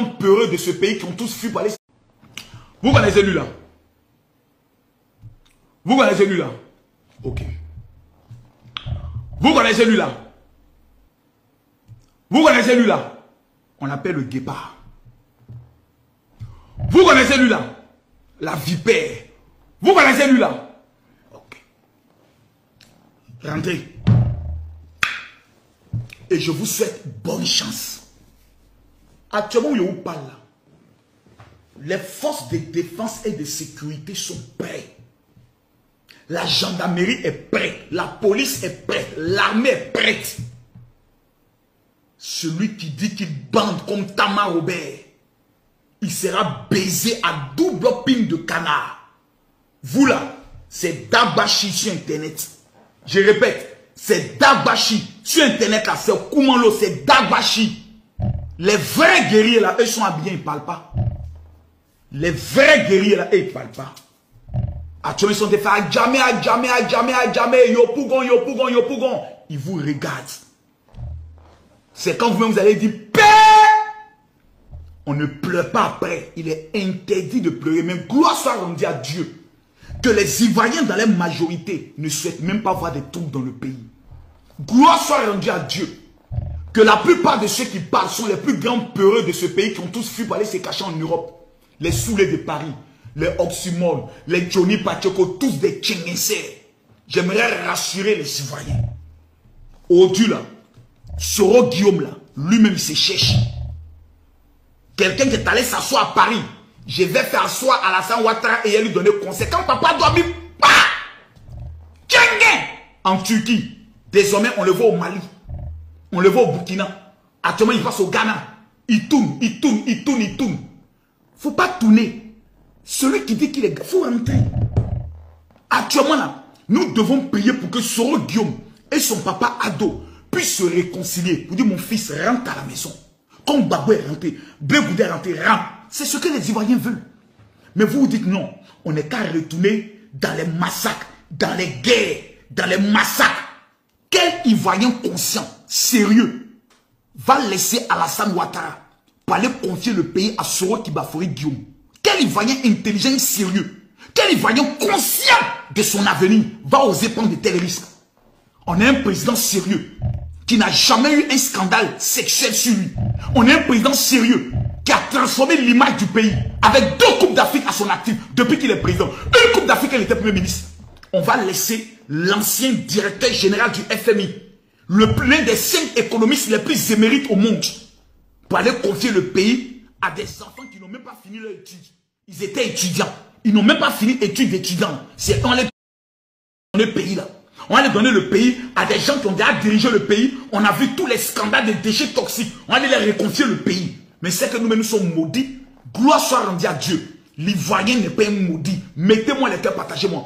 peureux de ce pays qui ont tous fui pour aller. Vous connaissez lui là? Vous connaissez lui là? Ok. Vous connaissez lui là? Vous connaissez lui là? On l'appelle le guépard. Vous connaissez lui là? La vipère. Vous connaissez lui là? Ok. Rentrez. Et je vous souhaite bonne chance. Actuellement, où je vous parle là, les forces de défense et de sécurité sont prêtes. La gendarmerie est prête. La police est prête. L'armée est prête. Celui qui dit qu'il bande comme Tama Robert, il sera baisé à double pin de canard. Vous là, c'est Dabashi sur Internet. Je répète, c'est Dabashi. Sur Internet là, c'est Koumalo, c'est Dabashi. Les vrais guerriers là, eux sont habillés, ils ne parlent pas. Les vrais guerriers là, eux, ils ne parlent pas. Actuellement, ils sont des frères, jamais, yopougon. Ils vous regardent. C'est quand vous-même vous allez dire, paix! On ne pleure pas après. Il est interdit de pleurer. Mais gloire soit rendue à Dieu. Que les Ivoiriens dans leur majorité ne souhaitent même pas voir des troubles dans le pays. Gloire soit rendue à Dieu. Que la plupart de ceux qui parlent sont les plus grands peureux de ce pays qui ont tous fui pour aller se cacher en Europe. Les saoulés de Paris, les Oxymol, les Johnny Pacheco, tous des Tchénguessés. J'aimerais rassurer les Ivoiriens. Aujourd'hui là, Soro Guillaume là, lui-même il se cherche. Quelqu'un qui est allé s'asseoir à Paris, je vais faire asseoir Alassane Ouattara et lui donner conseil. Quand papa doit dire, en Turquie, désormais on le voit au Mali. On le voit au Burkina. Actuellement, il passe au Ghana. Il tourne. Faut pas tourner. Celui qui dit qu'il est... faut rentrer. Actuellement, là, nous devons prier pour que Soro Guillaume et son papa Ado puissent se réconcilier. Pour dire, mon fils, rentre à la maison. Comme Babou est rentré, Blegoudé est rentré, rentre. C'est ce que les Ivoiriens veulent. Mais vous vous dites non. On n'est qu'à retourner dans les massacres, dans les guerres, dans les massacres. Quel Ivoirien conscient, sérieux, va laisser Alassane Ouattara pour aller confier le pays à Soro Kibafori Guillaume? Quel Ivoirien intelligent et sérieux, quel Ivoirien conscient de son avenir va oser prendre de tels risques? On a un président sérieux qui n'a jamais eu un scandale sexuel sur lui. On a un président sérieux qui a transformé l'image du pays avec 2 coupes d'Afrique à son actif depuis qu'il est président. Une coupe d'Afrique, elle était premier ministre. On va laisser l'ancien directeur général du FMI, l'un des 5 économistes les plus émérites au monde, pour aller confier le pays à des enfants qui n'ont même pas fini leur étude. Ils étaient étudiants. Ils n'ont même pas fini études d'étudiants. C'est on les donner le pays là. On va aller donner le pays à des gens qui ont déjà dirigé le pays. On a vu tous les scandales de déchets toxiques. On va aller les réconfier le pays. Mais c'est que nous sommes maudits. Gloire soit rendue à Dieu. L'Ivoirien n'est pas un maudit. Mettez-moi les cœurs, partagez-moi.